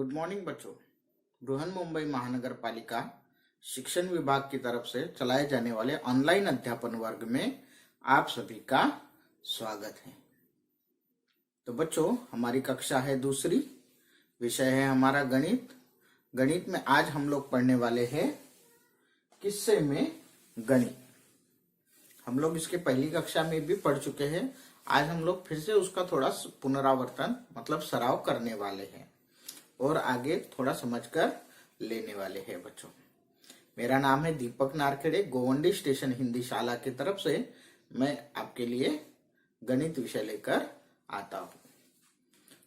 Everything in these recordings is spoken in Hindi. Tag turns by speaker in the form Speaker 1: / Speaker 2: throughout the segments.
Speaker 1: गुड मॉर्निंग बच्चों। बृहन-मुंबई महानगर पालिका शिक्षण विभाग की तरफ से चलाए जाने वाले ऑनलाइन अध्यापन वर्ग में आप सभी का स्वागत है। तो बच्चों, हमारी कक्षा है दूसरी, विषय है हमारा गणित। गणित में आज हम लोग पढ़ने वाले हैं किस्से में गणित। हम लोग इसके पहली कक्षा में भी पढ़ चुके हैं। आज हम लोग फिर से उसका थोड़ा पुनरावर्तन मतलब सराव करने वाले हैं और आगे थोड़ा समझकर लेने वाले हैं बच्चों। मेरा नाम है दीपक नारखेड़े। गोवंडी स्टेशन हिंदी शाला की तरफ से मैं आपके लिए गणित विषय लेकर आता हूं।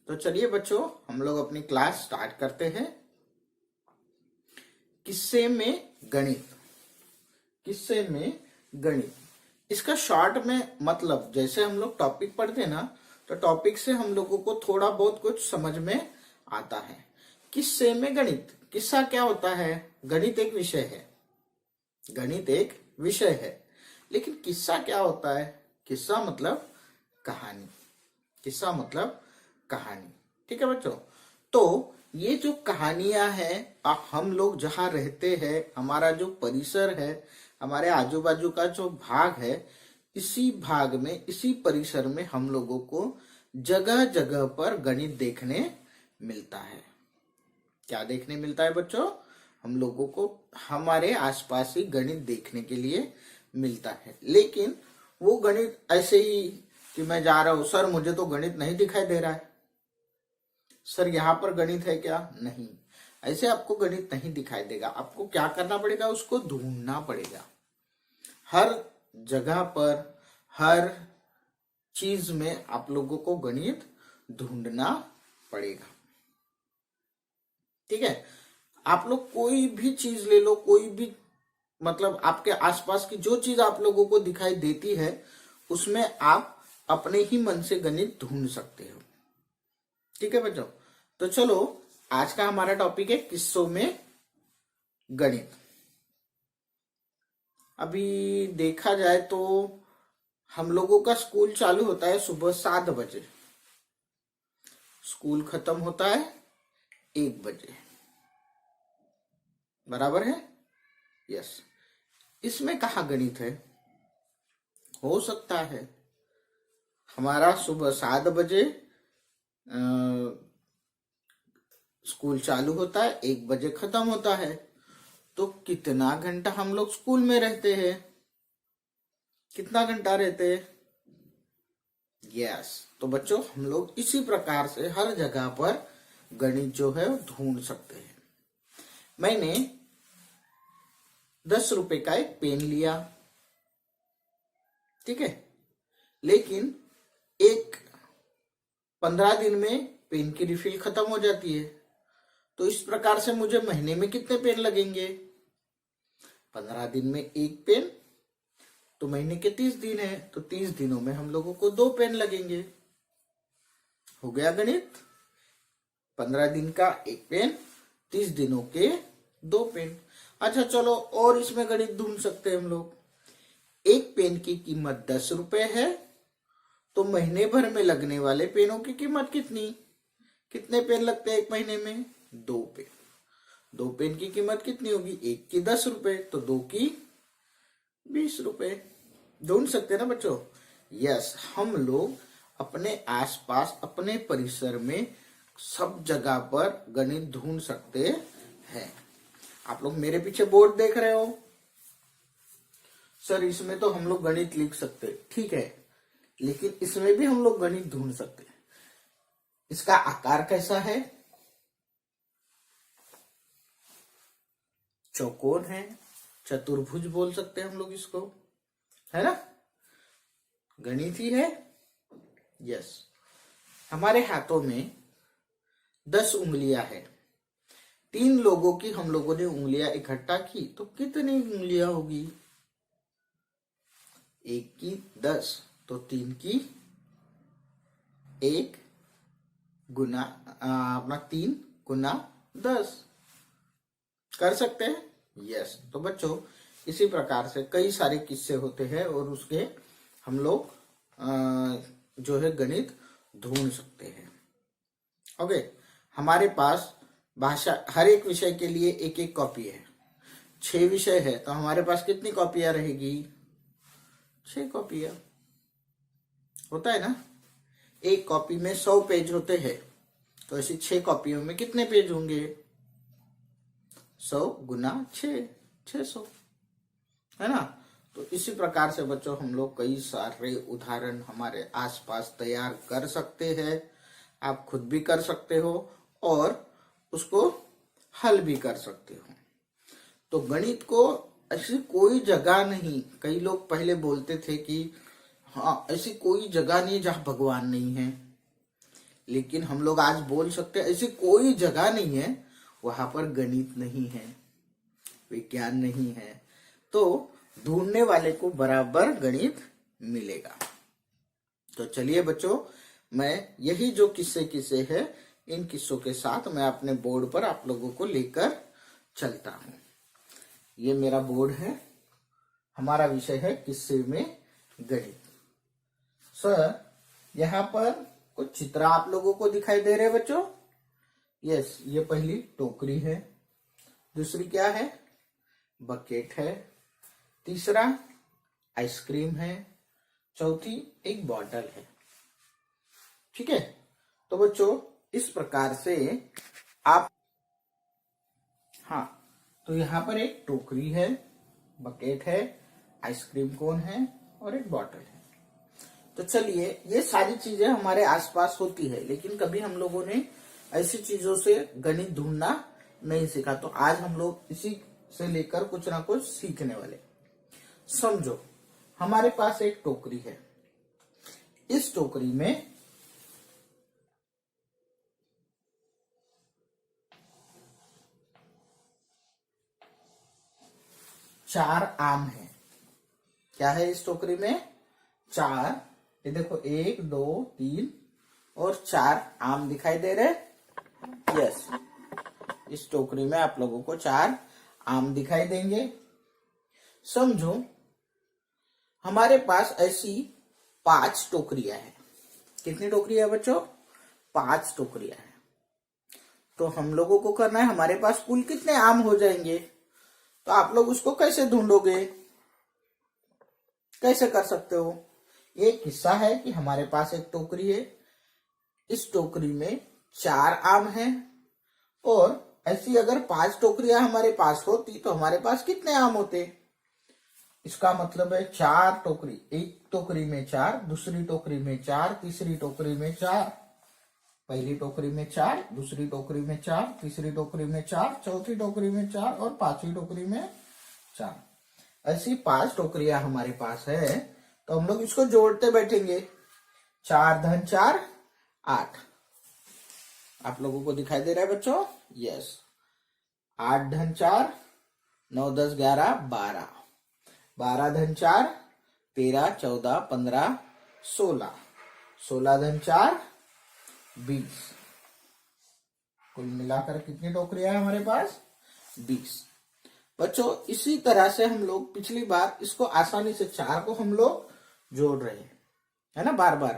Speaker 1: तो चलिए बच्चों, हम लोग अपनी क्लास स्टार्ट करते हैं। किस्से में गणित। किस्से में गणित, इसका शॉर्ट में मतलब जैसे हम लोग टॉपिक पढ़ते हैं ना, तो टॉपिक से हम लोगों को थोड़ा बहुत कुछ समझ में आता है। किस्से में गणित, किस्सा क्या होता है? गणित एक विषय है, गणित एक विषय है, लेकिन किस्सा क्या होता है? किस्सा मतलब कहानी। किस्सा मतलब कहानी। ठीक है बच्चों। तो ये जो कहानियां हैं, हम लोग जहां रहते हैं, हमारा जो परिसर है, हमारे आजू बाजू का जो भाग है, इसी भाग में, इसी परिसर में हम लोगों को जगह जगह पर गणित देखने मिलता है। क्या देखने मिलता है बच्चों? हम लोगों को हमारे आसपास ही गणित देखने के लिए मिलता है। लेकिन वो गणित ऐसे ही कि मैं जा रहा हूं, सर मुझे तो गणित नहीं दिखाई दे रहा है, सर यहाँ पर गणित है क्या? नहीं, ऐसे आपको गणित नहीं दिखाई देगा। आपको क्या करना पड़ेगा? उसको ढूंढना पड़ेगा। हर जगह पर, हर चीज में आप लोगों को गणित ढूंढना पड़ेगा। ठीक है। आप लोग कोई भी चीज ले लो, कोई भी मतलब आपके आसपास की जो चीज आप लोगों को दिखाई देती है, उसमें आप अपने ही मन से गणित ढूंढ सकते हो। ठीक है बच्चों। तो चलो, आज का हमारा टॉपिक है किस्सों में गणित। अभी देखा जाए तो हम लोगों का स्कूल चालू होता है सुबह 7 बजे, स्कूल खत्म होता है 1 बजे, बराबर है? यस। इसमें कहाँ गणित है? हो सकता है हमारा सुबह 7 बजे स्कूल चालू होता है, 1 बजे खत्म होता है, तो कितना घंटा हम लोग स्कूल में रहते हैं? कितना घंटा रहते हैं? यस। तो बच्चों, हम लोग इसी प्रकार से हर जगह पर गणित जो है ढूंढ सकते हैं। मैंने 10 रुपए का एक पेन लिया, ठीक है, लेकिन 15 दिन में पेन की रिफिल खत्म हो जाती है। तो इस प्रकार से मुझे महीने में कितने पेन लगेंगे? 15 दिन में 1 पेन, तो महीने के 30 दिन है, तो 30 दिनों में हम लोगों को 2 पेन लगेंगे। हो गया गणित। 15 दिन का 1 पेन, 30 दिनों के 2 पेन। अच्छा चलो, और इसमें गणित ढूंढ सकते हैं हम लोग। 1 पेन की कीमत 10 रुपए है, तो महीने भर में लगने वाले पेनों की कीमत कितनी? कितने पेन लगते हैं 1 महीने में? 2 पेन। 2 पेन की कीमत कितनी होगी? 1 की 10 रुपए, तो 2 की 20 रुपए। ढूंढ सकते हैं ना बच्चों? यस। हम लोग अपने आसपास, अपने परिसर में सब जगह पर गणित ढूंढ सकते हैं। आप लोग मेरे पीछे बोर्ड देख रहे हो, सर इसमें तो हम लोग गणित लिख सकते हैं, ठीक है, लेकिन इसमें भी हम लोग गणित ढूंढ सकते हैं। इसका आकार कैसा है? चौकोन है, चतुर्भुज बोल सकते हैं हम लोग इसको, है ना? गणित ही है। यस। हमारे हाथों में 10 उंगलियां हैं। 3 लोगों की हम लोगों ने उंगलियां इकट्ठा की, तो कितनी उंगलियां होगी? 1 की 10, तो 3 की 1 गुना अपना 3 गुना 10 कर सकते हैं। यस। तो बच्चों, इसी प्रकार से कई सारे किस्से होते हैं और उसके हम लोग जो है गणित ढूंढ सकते हैं। ओके। हमारे पास भाषा हर एक विषय के लिए एक एक कॉपी है। 6 विषय है तो हमारे पास कितनी कॉपियां रहेगी? 6 कॉपियां होता है ना। एक कॉपी में 100 पेज होते हैं तो ऐसी 6 कॉपियों में कितने पेज होंगे? 100 गुना 6, 600 है ना। तो इसी प्रकार से बच्चों हम लोग कई सारे उदाहरण हमारे आसपास तैयार कर सकते हैं। आप खुद भी कर सकते हो और उसको हल भी कर सकते हो। तो गणित को ऐसी कोई जगह नहीं, कई लोग पहले बोलते थे कि हाँ ऐसी कोई जगह नहीं जहां भगवान नहीं है, लेकिन हम लोग आज बोल सकते हैं ऐसी कोई जगह नहीं है वहां पर गणित नहीं है, विज्ञान नहीं है। तो ढूंढने वाले को बराबर गणित मिलेगा। तो चलिए बच्चों, मैं यही जो किस्से है इन किस्सों के साथ मैं अपने बोर्ड पर आप लोगों को लेकर चलता हूं। ये मेरा बोर्ड है, हमारा विषय है किस्से में गणित। सर यहाँ पर कुछ चित्र आप लोगों को दिखाई दे रहे हैं बच्चों? यस, ये पहली टोकरी है, दूसरी क्या है? बकेट है, तीसरा आइसक्रीम है, चौथी एक बॉटल है। ठीक है, तो बच्चों इस प्रकार से आप, हाँ तो यहाँ पर एक टोकरी है, बकेट है, आइसक्रीम कोन है और एक बॉटल है। तो चलिए, ये सारी चीजें हमारे आसपास होती है, लेकिन कभी हम लोगों ने ऐसी चीजों से गणित ढूंढना नहीं सीखा। तो आज हम लोग इसी से लेकर कुछ ना कुछ सीखने वाले। समझो, हमारे पास एक टोकरी है, इस टोकरी में 4 आम है। क्या है इस टोकरी में? 4, ये देखो 1 2 3 और 4 आम दिखाई दे रहे? यस, इस टोकरी में आप लोगों को 4 आम दिखाई देंगे। समझो, हमारे पास ऐसी 5 टोकरियां हैं। कितनी टोकरियां है बच्चों? 5 टोकरियां हैं। तो हम लोगों को करना है, हमारे पास कुल कितने आम हो जाएंगे? तो आप लोग उसको कैसे ढूंढोगे, कैसे कर सकते हो? एक किस्सा है कि हमारे पास एक टोकरी है, इस टोकरी में 4 आम हैं और ऐसी अगर 5 टोकरियां हमारे पास होती तो हमारे पास कितने आम होते? इसका मतलब है 4 टोकरी, एक टोकरी में 4, दूसरी टोकरी में 4, तीसरी टोकरी में 4, पहली टोकरी में 4, दूसरी टोकरी में 4, तीसरी टोकरी में 4, चौथी टोकरी में 4 और 5वीं टोकरी में 4। ऐसी 5 टोकरियां हमारे पास है। तो हम लोग इसको जोड़ते बैठेंगे। 4 धन 4 8। आप लोगों को दिखाई दे रहा है बच्चों? यस। 8 धन 4 9 10 11 12। 12 धन 4 13 14 15 16। 16 धन 4 20। कुल मिलाकर कितनी टोकरियां हैं हमारे पास? 20। बच्चों इसी तरह से हम लोग पिछली बार इसको आसानी से 4 को हम लोग जोड़ रहे हैं, है ना, बार बार।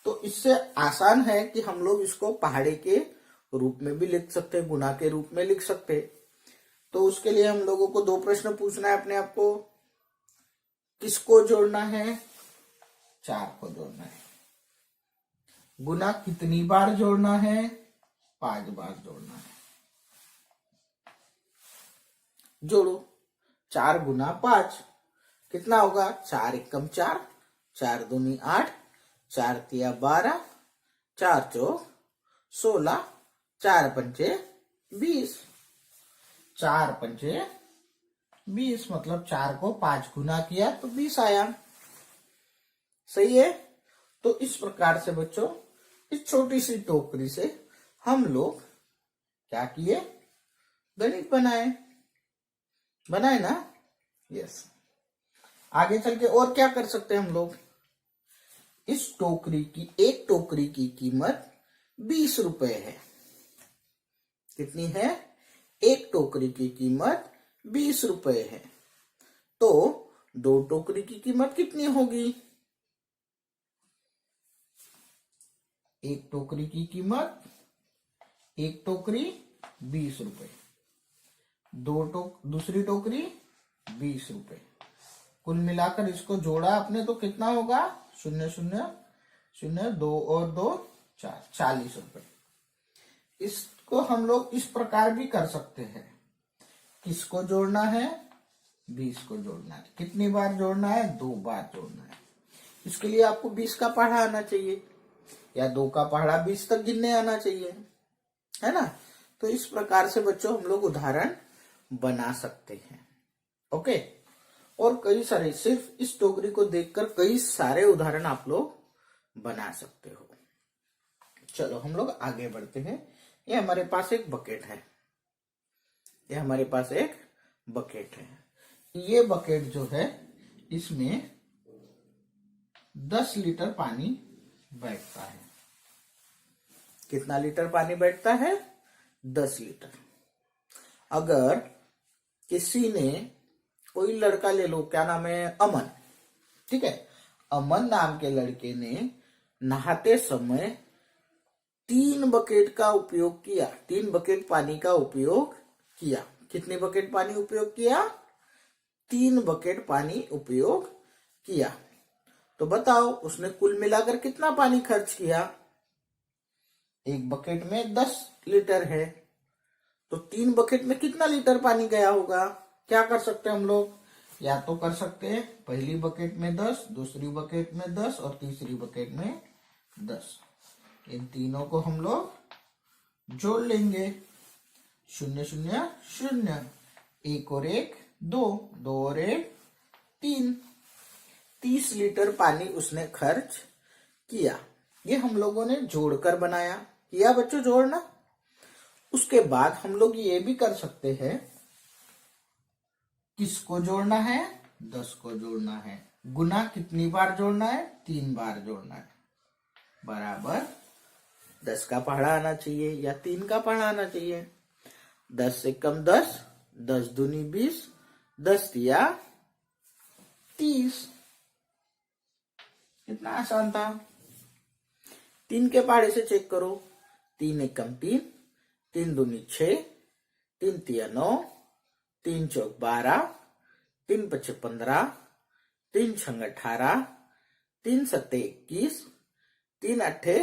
Speaker 1: तो इससे आसान है कि हम लोग इसको पहाड़े के रूप में भी लिख सकते हैं, गुणा के रूप में लिख सकते हैं। तो उसके लिए हम लोगों को 2 प्रश्न पूछना है अपने आप को। किसको जोड़ना है? 4 को जोड़ना है। गुना कितनी बार जोड़ना है? 5 बार जोड़ना है। जोड़ो, 4 गुना 5 कितना होगा? 4 एकम 4, 4 दूनी 8, 4 तिया 12, 4 चौक 16, 4 पंचे 20। 4 पंचे 20 मतलब 4 को 5 गुना किया तो 20 आया। सही है। तो इस प्रकार से बच्चों इस छोटी सी टोकरी से हम लोग क्या किए? गणित बनाए ना। यस। आगे चल के और क्या कर सकते हैं हम लोग? इस टोकरी की, एक टोकरी की कीमत 20 रुपए है। कितनी है? एक टोकरी की कीमत 20 रुपए है। तो 2 टोकरी की कीमत कितनी होगी? एक टोकरी की कीमत, एक टोकरी 20 रुपए। दूसरी टोकरी 20 रुपए। कुल मिलाकर इसको जोड़ा आपने तो कितना होगा? 0 0 0 2 और 2 4, 40 रुपए। इसको हम लोग इस प्रकार भी कर सकते हैं। किसको जोड़ना है? 20 को जोड़ना है। कितनी बार जोड़ना है? 2 बार जोड़ना है। इसके लिए आपको 20 का पहाड़ा आना चाहिए या 2 का पहाड़ा 20 तक गिनने आना चाहिए, है ना। तो इस प्रकार से बच्चों हम लोग उदाहरण बना सकते हैं। ओके। और कई सारे, सिर्फ इस टोकरी को देखकर कई सारे उदाहरण आप लोग बना सकते हो। चलो हम लोग आगे बढ़ते हैं। ये हमारे पास एक बकेट है। ये बकेट जो है इसमें 10 लीटर पानी बैठता है। कितना लीटर पानी बैठता है? 10 लीटर। अगर किसी ने, कोई लड़का ले लो, क्या नाम है? अमन। ठीक है, अमन नाम के लड़के ने नहाते समय 3 बकेट का उपयोग किया। 3 बकेट पानी का उपयोग किया। कितने बकेट पानी उपयोग किया? 3 बकेट पानी उपयोग किया। तो बताओ उसने कुल मिलाकर कितना पानी खर्च किया? एक बकेट में 10 लीटर है, तो 3 बकेट में कितना लीटर पानी गया होगा? क्या कर सकते हैं हम लोग? या तो कर सकते हैं पहली बकेट में 10, दूसरी बकेट में 10 और तीसरी बकेट में 10। इन तीनों को हम लोग जोड़ लेंगे। 0 0 0, 1 और 1 2, 2 और 1 3। 30 लीटर पानी उसने खर्च किया। ये हम लोगों ने जोड़कर बनाया। किया बच्चों जोड़ना। उसके बाद हम लोग ये भी कर सकते हैं, किसको जोड़ना है? 10 को जोड़ना है। गुना कितनी बार जोड़ना है? 3 बार जोड़ना है। बराबर 10 का पहाड़ा आना चाहिए या 3 का पहाड़ा आना चाहिए। 10 से कम 10, 10 दूनी 20, 10 तिया 30। कितना आसान था। 3 के पहाड़े से चेक करो। 3 एक कम 3, 3 दूनी 6, 3 तिया 9, 3 चौक 12, 3 पचे 15, 3 छंग 18, 3 सत्ते 21, 3 अट्ठे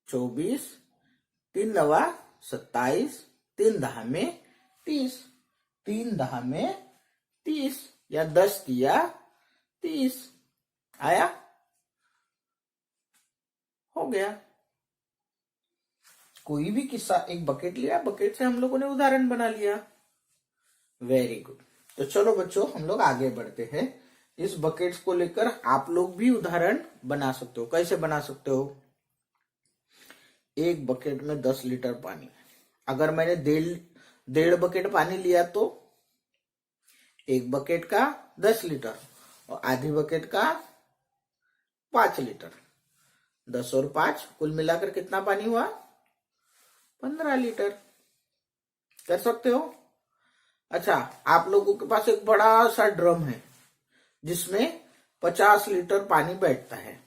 Speaker 1: 24, 3 नवा 27, 3 दहा में 30, 3 दहा में 30 या 10 तिया 30। आया? हो गया। कोई भी किस्सा, एक बकेट लिया, बकेट से हम लोगों ने उदाहरण बना लिया। Very good. तो चलो बच्चों हम लोग आगे बढ़ते हैं। इस बकेट्स को लेकर आप लोग भी उदाहरण बना सकते हो। कैसे बना सकते हो? एक बकेट में 10 लीटर पानी। अगर मैंने 1.5 बकेट पानी लिया तो एक बकेट का 10 लीटर और आधी बकेट का 5 लीटर। 10 और 5 कुल मिलाकर कितना पानी हुआ? 15 लीटर। कर सकते हो? अच्छा, आप लोगों के पास एक बड़ा सा ड्रम है जिसमें 50 लीटर पानी बैठता है।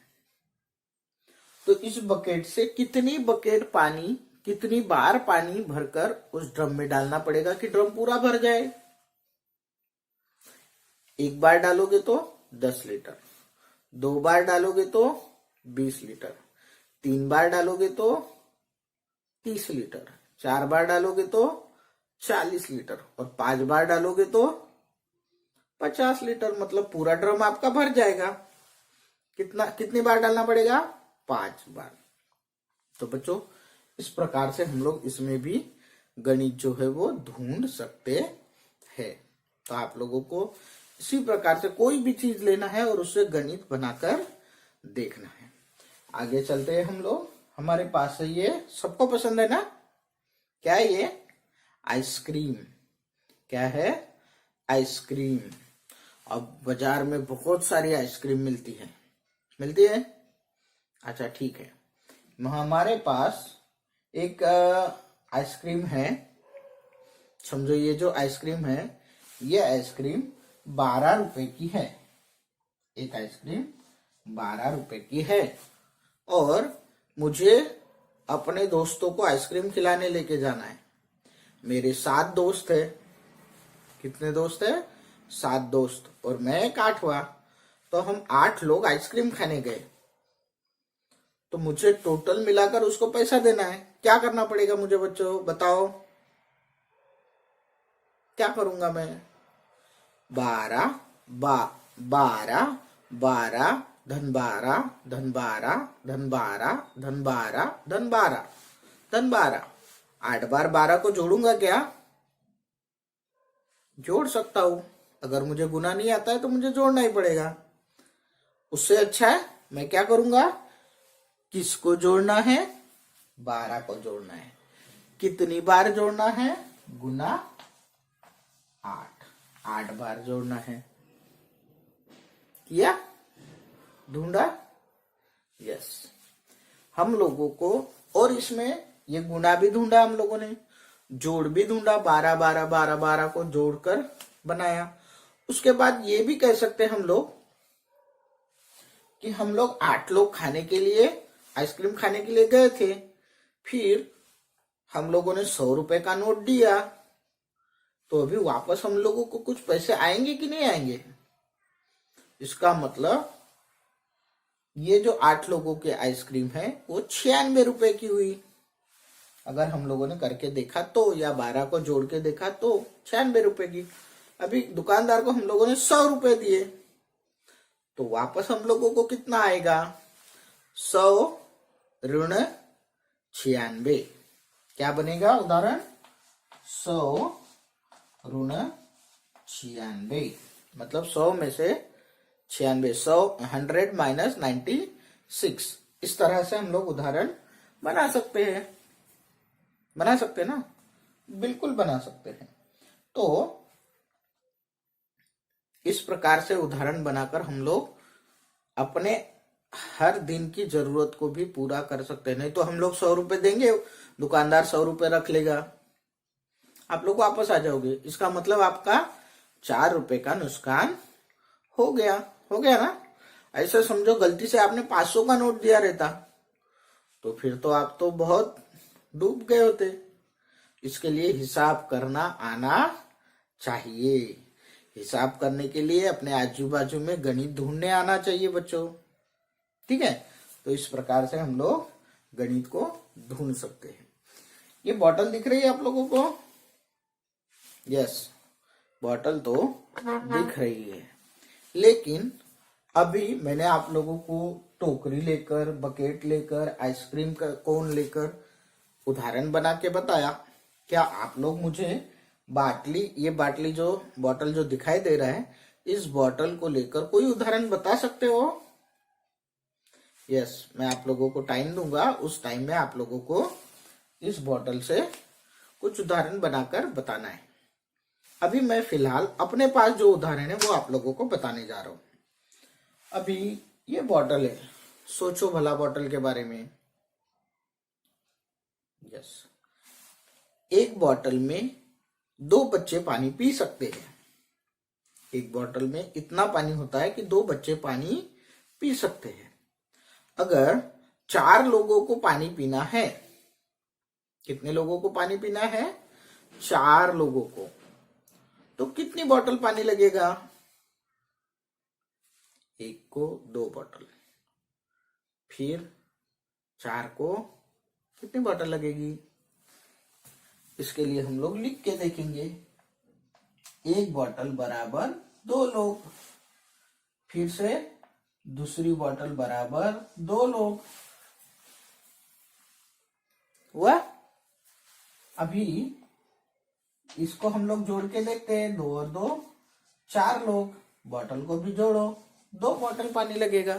Speaker 1: तो इस बकेट से कितनी बकेट पानी, कितनी बार पानी भरकर उस ड्रम में डालना पड़ेगा कि ड्रम पूरा भर जाए? एक बार डालोगे तो 10 लीटर, 2 बार डालोगे तो 20 लीटर, 3 बार डालोगे तो 30 लीटर, 4 बार डालोगे तो 40 लीटर और 5 बार डालोगे तो 50 लीटर। मतलब पूरा ड्रम आपका भर जाएगा। कितनी बार डालना पड़ेगा? 5 बार। तो बच्चों इस प्रकार से हम लोग इसमें भी गणित जो है वो ढूंढ सकते हैं। तो आप लोगों को इसी प्रकार से कोई भी चीज लेना है और उससे गणित बनाकर देखना है। आगे चलते हैं हम लोग। हमारे पास है ये, सबको पसंद है ना? क्या है ये? आइसक्रीम। क्या है? आइसक्रीम। अब बाजार में बहुत सारी आइसक्रीम मिलती है। मिलती है? अच्छा ठीक है। हमारे पास एक आइसक्रीम है। समझो ये जो आइसक्रीम है, ये आइसक्रीम 12 रुपए की है। एक आइसक्रीम 12 रुपए की है और मुझे अपने दोस्तों को आइसक्रीम खिलाने लेके जाना है। मेरे 7 दोस्त है। कितने दोस्त है? 7 दोस्त, और मैं एक 8वां। तो हम 8 लोग आइसक्रीम खाने गए। तो मुझे टोटल मिलाकर उसको पैसा देना है। क्या करना पड़ेगा मुझे बच्चों, बताओ? क्या करूंगा मैं? 12 12 12 धन 12 धन 12 धन 12 धन 12 धन 12 धन 12। 8 बार 12 को जोड़ूंगा क्या? जोड़ सकता हूं। अगर मुझे गुना नहीं आता है तो मुझे जोड़ना ही पड़ेगा। उससे अच्छा है मैं क्या करूंगा, किसको जोड़ना है? 12 को जोड़ना है। कितनी बार जोड़ना है? गुना 8। 8 बार जोड़ना है। किया? ढूंढा? यस। हम लोगों को, और इसमें ये गुना भी ढूंढा हम लोगों ने, जोड़ भी ढूंढा। 12 12 12 12 को जोड़कर बनाया। उसके बाद ये भी कह सकते हैं हम लोग कि हम लोग 8 लोग खाने के लिए, आइसक्रीम खाने के लिए गए थे। फिर हम लोगों ने 100 रुपए का नोट दिया। तो अभी वापस हम लोगों को कुछ पैसे आएंगे कि नहीं आएंगे? इसका मतलब ये जो 8 लोगों की आइसक्रीम है वो 96 रुपए की हुई। अगर हम लोगों ने करके देखा तो, या 12 को जोड़ के देखा तो 96 रुपए की। अभी दुकानदार को हम लोगों ने 100 रुपए दिए, तो वापस हम लोगों को कितना आएगा? 100 ऋण 96। क्या बनेगा उदाहरण? 100 ऋण 96, मतलब 100 में से 96, 100 माइनस 96। इस तरह से हम लोग उदाहरण बना सकते हैं। बना सकते हैं ना? बिल्कुल बना सकते हैं। तो इस प्रकार से उदाहरण बनाकर हम लोग अपने हर दिन की जरूरत को भी पूरा कर सकते हैं। नहीं तो हम लोग 100 रुपए देंगे, दुकानदार 100 रुपए रख लेगा, आप लोग वापस आ जाओगे। इसका मतलब आपका 4 रुपए का नुकसान हो गया। हो गया ना? ऐसा समझो गलती से आपने 500 का नोट दिया रहता तो फिर तो आप तो बहुत डूब गए होते। इसके लिए हिसाब करना आना चाहिए। हिसाब करने के लिए अपने आजू बाजू में गणित ढूंढने आना चाहिए बच्चों। ठीक है? तो इस प्रकार से हम लोग गणित को ढूंढ सकते हैं। ये बॉटल दिख रही है आप लोगों को? यस, बॉटल तो दिख रही है। लेकिन अभी मैंने आप लोगों को टोकरी लेकर, बकेट लेकर, आइसक्रीम का कोन लेकर उदाहरण बना के बताया। क्या आप लोग मुझे बाटली, ये बाटली जो बॉटल जो दिखाई दे रहा है, इस बॉटल को लेकर कोई उदाहरण बता सकते हो? यस, मैं आप लोगों को टाइम दूंगा। उस टाइम में आप लोगों को इस बॉटल से कुछ उदाहरण बनाकर बताना है। अभी मैं फिलहाल अपने पास जो उदाहरण है वो आप लोगों को बताने जा रहा हूं। अभी ये बॉटल है, सोचो भला बॉटल के बारे में। यस, एक बॉटल में 2 बच्चे पानी पी सकते हैं। एक बॉटल में इतना पानी होता है कि 2 बच्चे पानी पी सकते हैं। अगर 4 लोगों को पानी पीना है, कितने लोगों को पानी पीना है? 4 लोगों को। तो कितनी बॉटल पानी लगेगा? एक को 2 बॉटल, फिर 4 को कितनी बॉटल लगेगी? इसके लिए हम लोग लिख के देखेंगे। 1 बॉटल बराबर 2 लोग, फिर से दूसरी बॉटल बराबर 2 लोग हुआ। अभी इसको हम लोग जोड़ के देखते हैं। 2 और 2 4 लोग, बॉटल को भी जोड़ो, 2 बॉटल पानी लगेगा।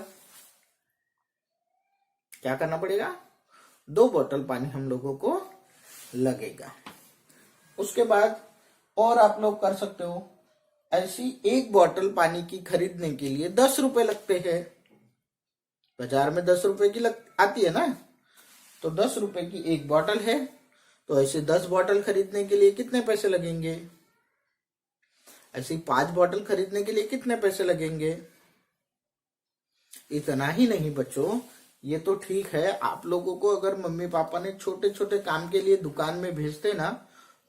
Speaker 1: क्या करना पड़ेगा? 2 बॉटल पानी हम लोगों को लगेगा। उसके बाद और आप लोग कर सकते हो, ऐसी 1 बॉटल पानी की खरीदने के लिए 10 रुपए लगते हैं। बाजार में 10 रुपए की आती है ना, तो 10 रुपए की 1 बॉटल है, तो ऐसे 10 बॉटल खरीदने के लिए कितने पैसे लगेंगे? ऐसी 5 बॉटल खरीदने के लिए कितने पैसे लगेंगे? इतना ही नहीं बच्चों, ये तो ठीक है, आप लोगों को अगर मम्मी पापा ने छोटे छोटे काम के लिए दुकान में भेजते ना,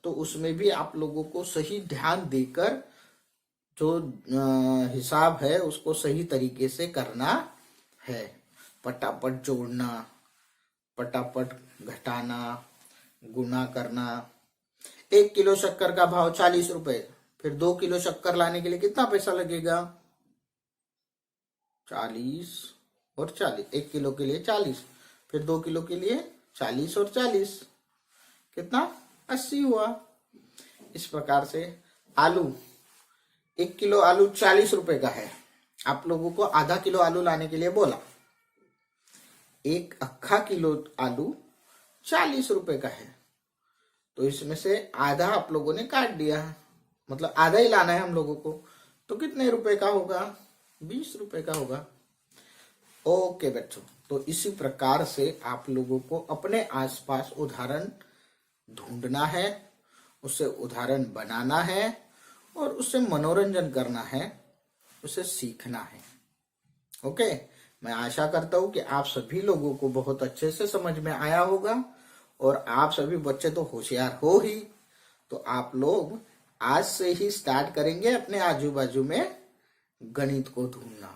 Speaker 1: तो उसमें भी आप लोगों को सही ध्यान देकर जो हिसाब है उसको सही तरीके से करना है। पटापट जोड़ना, पटापट घटाना, गुणा करना। 1 किलो शक्कर का भाव 40 रुपए, फिर 2 किलो शक्कर लाने के लिए कितना पैसा लगेगा? 40 और 40। 1 किलो के लिए 40, फिर 2 किलो के लिए 40 और 40, कितना? 80 हुआ। इस प्रकार से आलू, 1 किलो आलू 40 रुपए का है, आप लोगों को आधा किलो आलू लाने के लिए बोला। 1 अक्खा किलो आलू 40 रुपए का है, तो इसमें से आधा आप लोगों ने काट दिया, मतलब आधा ही लाना है हम लोगों को, तो कितने रुपए का होगा? 20 रुपए का होगा। ओके बच्चों, तो इसी प्रकार से आप लोगों को अपने आसपास उदाहरण ढूंढना है, उससे उदाहरण बनाना है और उससे मनोरंजन करना है, उसे सीखना है। ओके, मैं आशा करता हूं कि आप सभी लोगों को बहुत अच्छे से समझ में आया होगा और आप सभी बच्चे तो होशियार हो ही, तो आप लोग आज से ही स्टार्ट करेंगे अपने आजू बाजू में गणित को ढूंढना।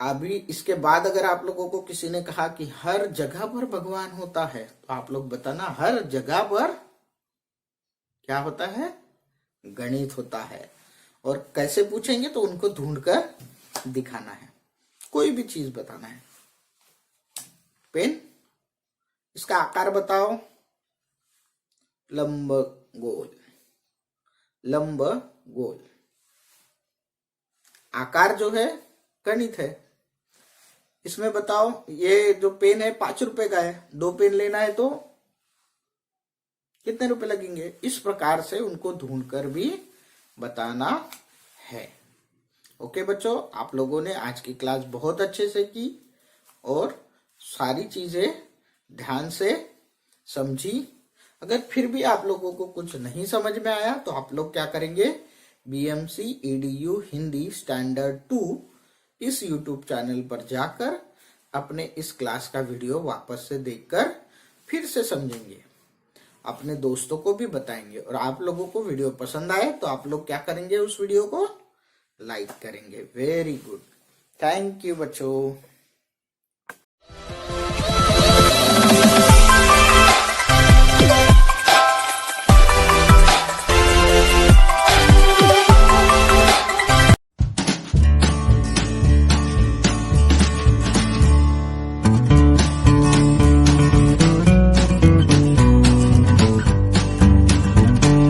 Speaker 1: अभी इसके बाद अगर आप लोगों को किसी ने कहा कि हर जगह पर भगवान होता है, तो आप लोग बताना हर जगह पर क्या होता है? गणित होता है। और कैसे पूछेंगे? तो उनको ढूंढकर दिखाना है, कोई भी चीज बताना है। पेन, इसका आकार बताओ। लंब गोल, लंब गोल। आकार जो है गणित है। इसमें बताओ, ये जो पेन है 5 रुपए का है, 2 पेन लेना है तो कितने रुपए लगेंगे? इस प्रकार से उनको ढूंढकर भी बताना है। ओके बच्चों, आप लोगों ने आज की क्लास बहुत अच्छे से की और सारी चीजें ध्यान से समझी। अगर फिर भी आप लोगों को कुछ नहीं समझ में आया तो आप लोग क्या करेंगे? BMC EDU हिंदी स्टैंडर्ड 2 इस YouTube चैनल पर जाकर अपने इस क्लास का वीडियो वापस से देखकर फिर से समझेंगे, अपने दोस्तों को भी बताएंगे और आप लोगों को वीडियो पसंद आए तो आप लोग क्या करेंगे? उस वीडियो को लाइक करेंगे। वेरी गुड, थैंक यू बच्चों।